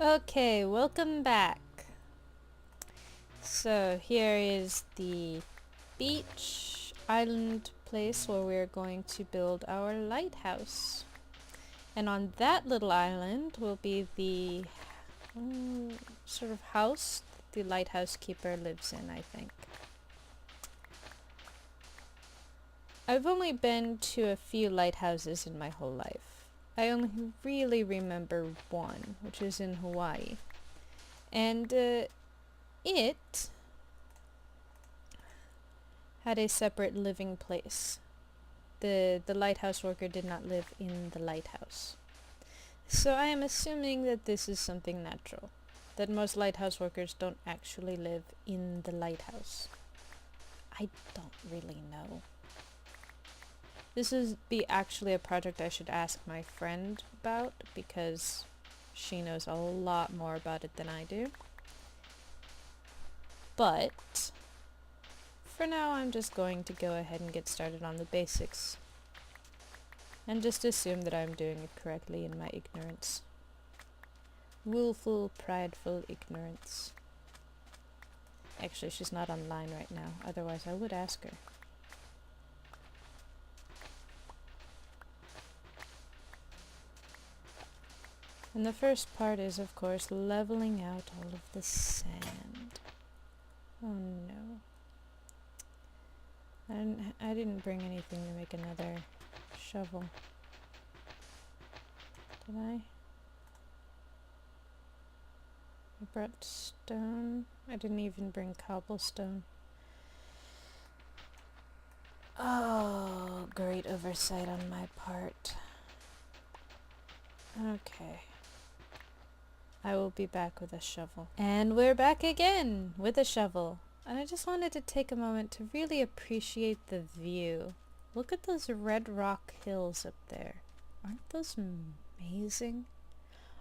Okay, welcome back. So here is the beach island place where we're going to build our lighthouse. And on that little island will be the sort of house the lighthouse keeper lives in, I think. I've only been to a few lighthouses in my whole life. I only really remember one, which is in Hawaii. And it had a separate living place. The lighthouse worker did not live in the lighthouse. So I am assuming that this is something natural, that most lighthouse workers don't actually live in the lighthouse. I don't really know. This would be actually a project I should ask my friend about, because she knows a lot more about it than I do. But for now, I'm just going to go ahead and get started on the basics. And just assume that I'm doing it correctly in my ignorance. Willful, prideful ignorance. Actually, she's not online right now, otherwise I would ask her. And the first part is, of course, leveling out all of the sand. Oh no. I didn't bring anything to make another shovel. Did I? I brought stone. I didn't even bring cobblestone. Oh, great oversight on my part. Okay. I will be back with a shovel. And we're back again with a shovel. And I just wanted to take a moment to really appreciate the view. Look at those red rock hills up there. Aren't those amazing?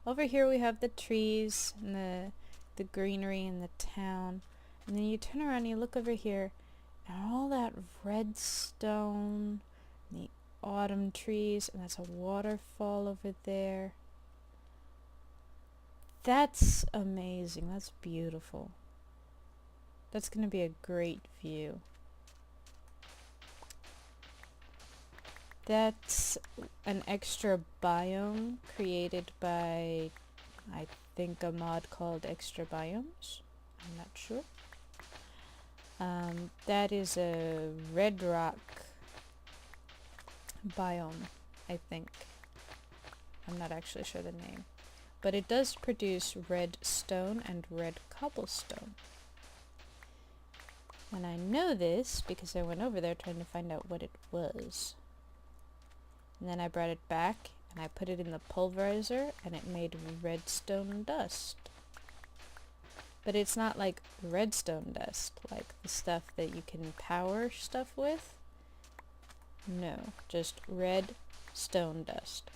Over here we have the trees and the greenery in the town. And then you turn around and you look over here and all that red stone, and the autumn trees, and that's a waterfall over there. That's amazing. That's beautiful. That's going to be a great view. That's an extra biome created by, I think, a mod called Extra Biomes. I'm not sure. That is a red rock biome, I think. I'm not actually sure the name. But it does produce red stone and red cobblestone. And I know this because I went over there trying to find out what it was. And then I brought it back and I put it in the pulverizer and it made redstone dust. But it's not like redstone dust, like the stuff that you can power stuff with. No, just red stone dust.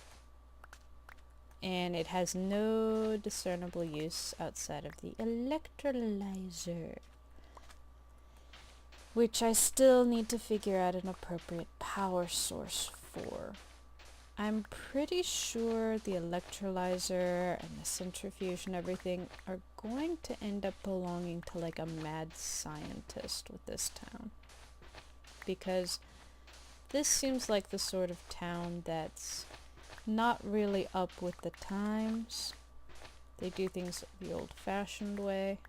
And it has no discernible use outside of the electrolyzer, which I still need to figure out an appropriate power source for. I'm pretty sure the electrolyzer and the centrifuge and everything are going to end up belonging to like a mad scientist with this town. Because this seems like the sort of town that's not really up with the times. They do things the old-fashioned way.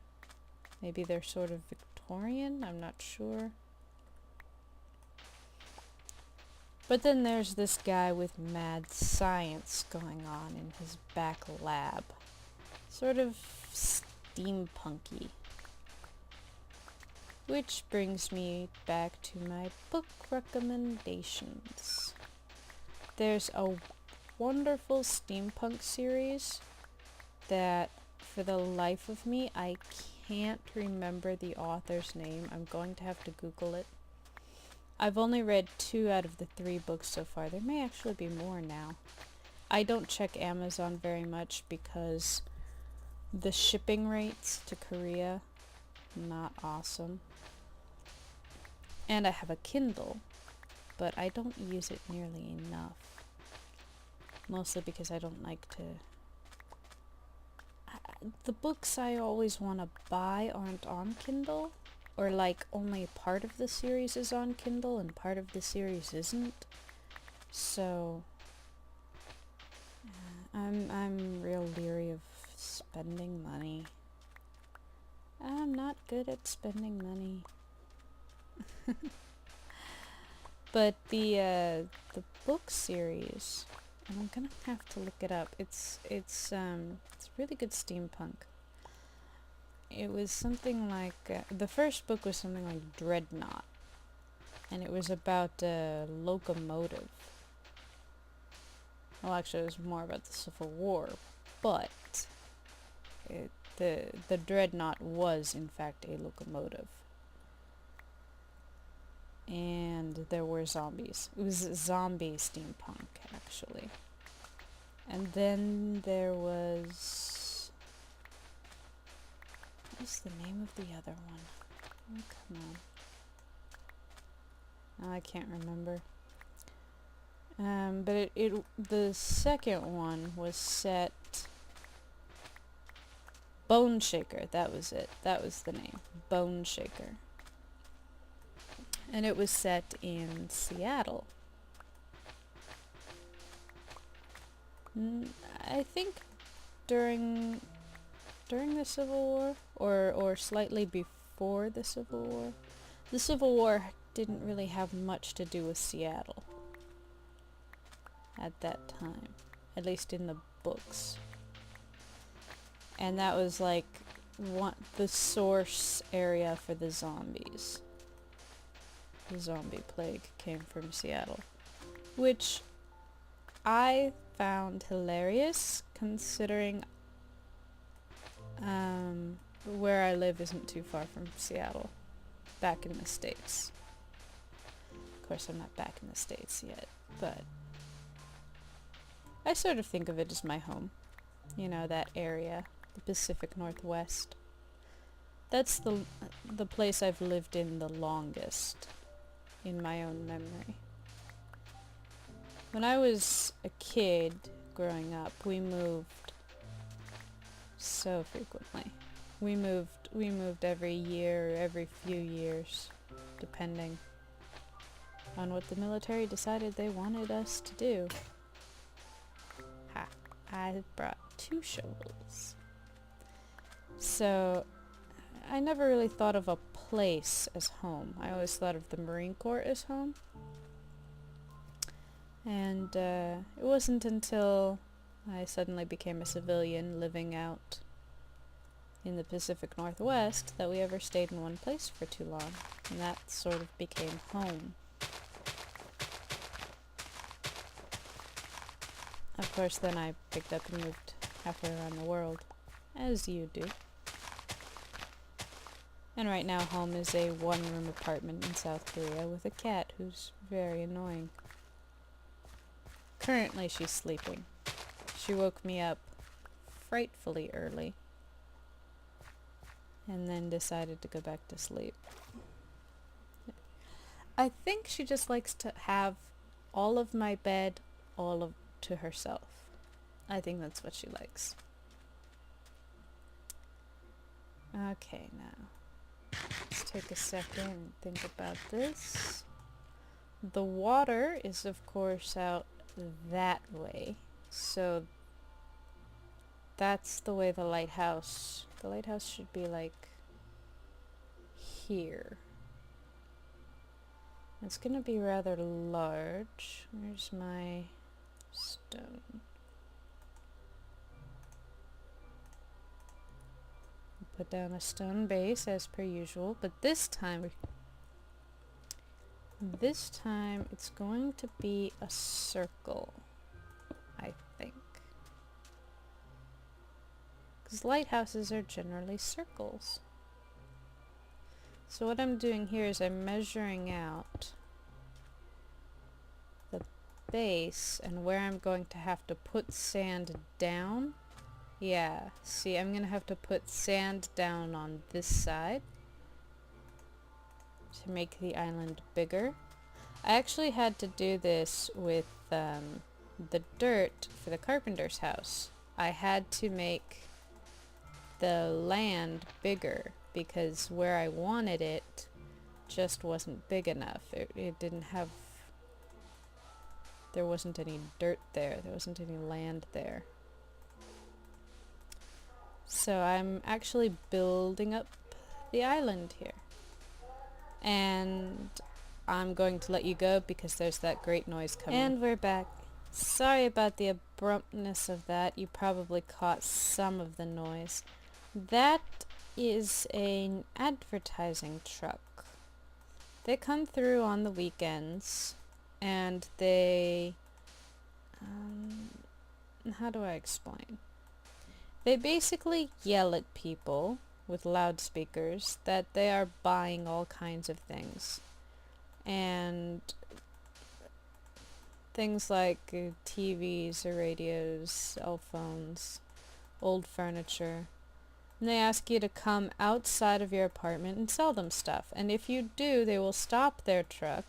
Maybe they're sort of Victorian, I'm not sure. But then there's this guy with mad science going on in his back lab. Sort of steampunky. Which brings me back to my book recommendations. There's a wonderful steampunk series that, for the life of me, I can't remember the author's name. I'm going to have to Google it. I've only read 2 out of the 3 books so far. There may actually be more now. I don't check Amazon very much because the shipping rates to Korea, not awesome. And I have a Kindle, but I don't use it nearly enough. Mostly because I don't like to... the books I always want to buy aren't on Kindle, or like only part of the series is on Kindle and part of the series isn't. So I'm real leery of spending money. I'm not good at spending money. But the book series, and I'm gonna have to look it up. It's really good steampunk. It was something like the first book was something like Dreadnought, and it was about a locomotive. Well, actually, it was more about the Civil War, but the Dreadnought was in fact a locomotive. And there were zombies. It was zombie steampunk, actually. And then there was... what was the name of the other one? Oh, come on. Oh, I can't remember. But the second one was set... Bone Shaker, that was it. That was the name. Bone Shaker. And it was set in Seattle. I think during the Civil War, or slightly before the Civil War. The Civil War didn't really have much to do with Seattle at that time, at least in the books. And that was like the source area for the zombies. The zombie plague came from Seattle, which I found hilarious considering where I live isn't too far from Seattle, back in the States. Of course, I'm not back in the States yet, but I sort of think of it as my home. You know, that area, the Pacific Northwest. That's the place I've lived in the longest in my own memory. When I was a kid growing up, we moved so frequently. We moved every year, or every few years, depending on what the military decided they wanted us to do. Ha! I brought 2 shovels. So, I never really thought of a place as home. I always thought of the Marine Corps as home. And it wasn't until I suddenly became a civilian living out in the Pacific Northwest that we ever stayed in one place for too long. And that sort of became home. Of course, then I picked up and moved halfway around the world, as you do. And right now, home is a 1-room apartment in South Korea with a cat who's very annoying. Currently, she's sleeping. She woke me up frightfully early and then decided to go back to sleep. I think she just likes to have all of my bed to herself. I think that's what she likes. Okay, now let's take a second and think about this. The water is, of course, out that way. So that's the way the lighthouse should be, like here. It's gonna be rather large. Where's my stone? Put down a stone base as per usual, but this time it's going to be a circle, I think. Because lighthouses are generally circles. So what I'm doing here is I'm measuring out the base and where I'm going to have to put sand down. Yeah, see, I'm gonna have to put sand down on this side to make the island bigger. I actually had to do this with the dirt for the carpenter's house. I had to make the land bigger, because where I wanted it just wasn't big enough. It didn't have... There wasn't any dirt there. There wasn't any land there. So I'm actually building up the island here. And I'm going to let you go because there's that great noise coming. And we're back. Sorry about the abruptness of that. You probably caught some of the noise. That is an advertising truck. They come through on the weekends, and they... how do I explain? They basically yell at people with loudspeakers that they are buying all kinds of things. And things like TVs or radios, cell phones, old furniture. And they ask you to come outside of your apartment and sell them stuff. And if you do, they will stop their truck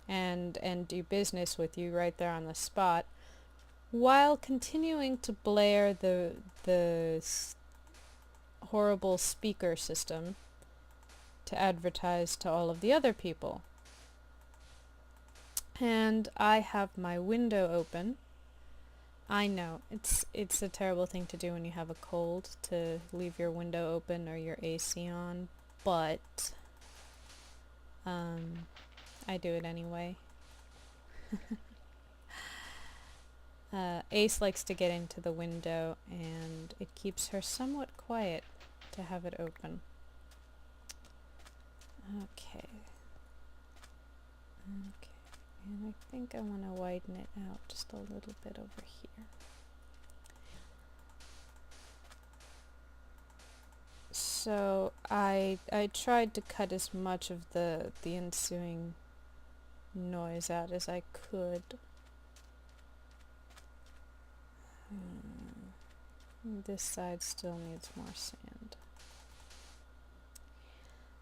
and do business with you right there on the spot, while continuing to blare the horrible speaker system to advertise to all of the other people. And I have my window open. I know, it's a terrible thing to do when you have a cold, to leave your window open or your AC on, but I do it anyway. Ace likes to get into the window, and it keeps her somewhat quiet to have it open. Okay. And I think I want to widen it out just a little bit over here. So I tried to cut as much of the ensuing noise out as I could. This side still needs more sand.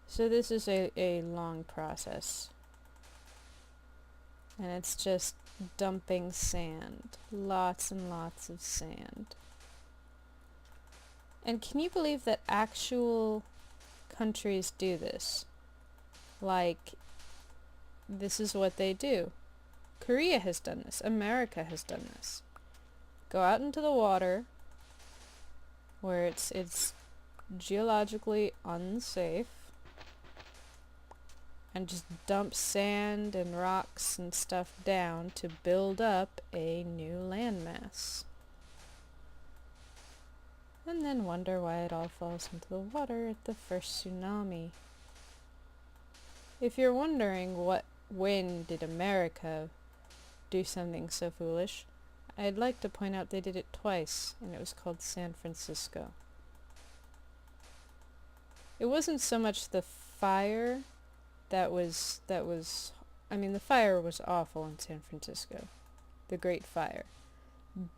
So this is a long process. And it's just dumping sand. Lots and lots of sand. And can you believe that actual countries do this? Like, this is what they do. Korea has done this. America has done this. Go out into the water where it's geologically unsafe, and just dump sand and rocks and stuff down to build up a new landmass. And then wonder why it all falls into the water at the first tsunami. If you're wondering when did America do something so foolish, I'd like to point out they did it twice, and it was called San Francisco. It wasn't so much the fire that was, I mean, the fire was awful in San Francisco, the Great Fire,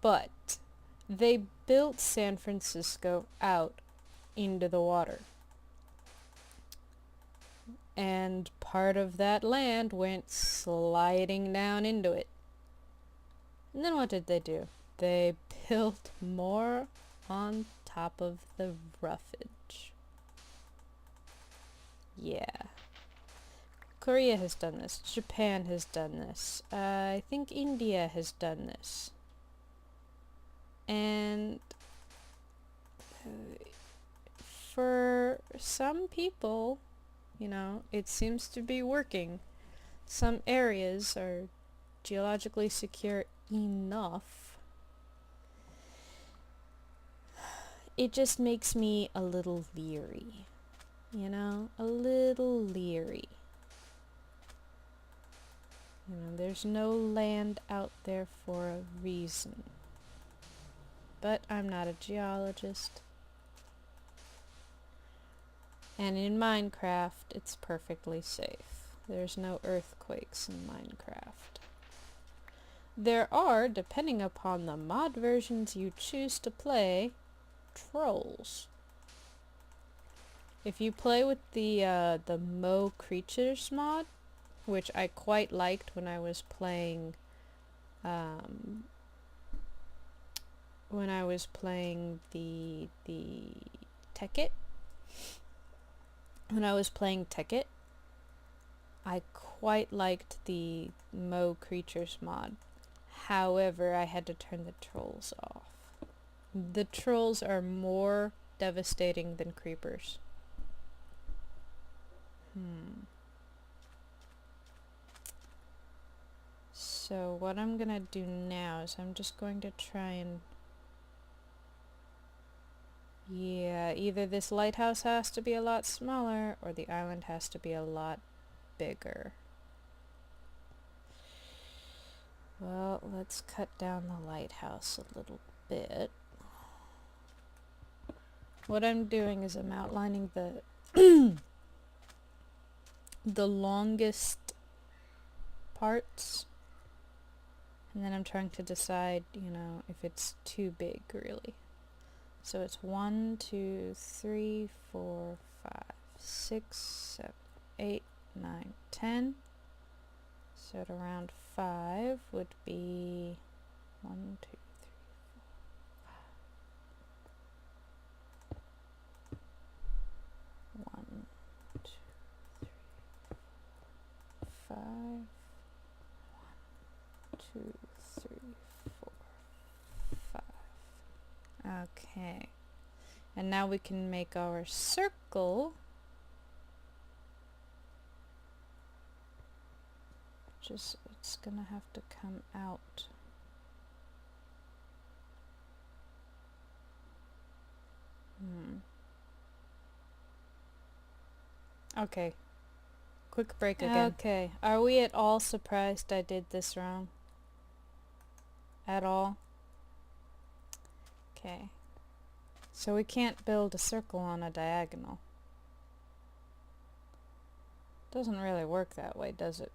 but they built San Francisco out into the water, and part of that land went sliding down into it. And then what did they do? They built more on top of the roughage. Yeah. Korea has done this. Japan has done this. I think India has done this. And for some people, you know, it seems to be working. Some areas are geologically secure enough. It just makes me a little leery. You know? A little leery. You know, there's no land out there for a reason. But I'm not a geologist. And in Minecraft, it's perfectly safe. There's no earthquakes in Minecraft. There are, depending upon the mod versions you choose to play, trolls. If you play with the Mo Creatures mod, which I quite liked when I was playing the Tekkit. When I was playing Tekkit, I quite liked the Mo Creatures mod. However, I had to turn the trolls off. The trolls are more devastating than creepers. So what I'm gonna do now is I'm just going to try and... Yeah, either this lighthouse has to be a lot smaller or the island has to be a lot bigger. Well, let's cut down the lighthouse a little bit. What I'm doing is I'm outlining the the longest parts, and then I'm trying to decide, you know, if it's too big, really. So it's 1, 2, 3, 4, 5, 6, 7, 8, 9, 10. So at around 5 would be 1, 2, 3, 4. 1, 2, 3, 5. 1, 2, 3, 4, 5. Okay. And now we can make our circle. Just, it's gonna have to come out. Okay. Quick break again. Okay. Are we at all surprised I did this wrong? At all? Okay. So we can't build a circle on a diagonal. Doesn't really work that way, does it?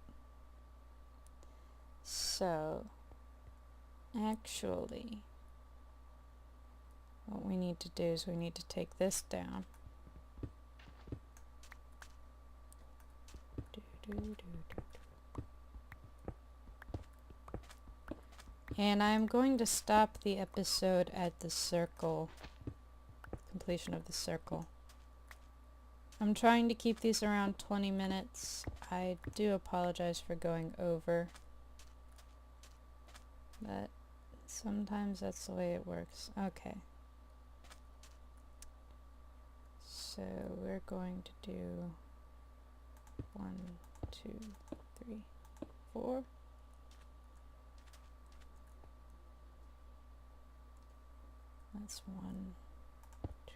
So, actually, what we need to do is we need to take this down. And I'm going to stop the episode at the circle, completion of the circle. I'm trying to keep these around 20 minutes. I do apologize for going over, but sometimes that's the way it works. Okay. So we're going to do 1, 2, 3, 4. That's 1, 2,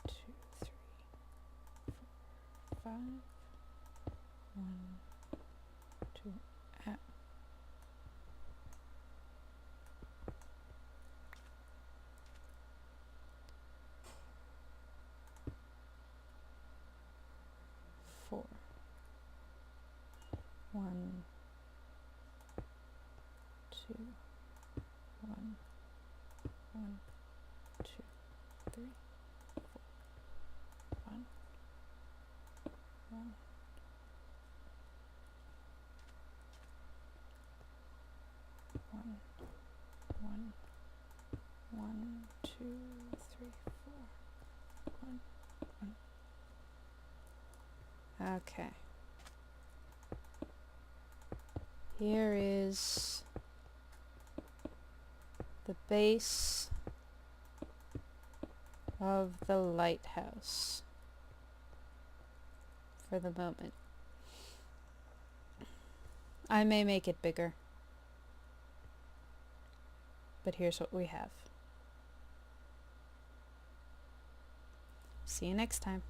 3, 4, 5. 1, 2, 3, 4, 5. 1, 2, 4. 1, 2, 1, 1, 2, 3, 4. 1, 1. 1, 1, 1, 2, 3, 4. 1, 1. Okay. Here is the base of the lighthouse for the moment. I may make it bigger, but here's what we have. See you next time.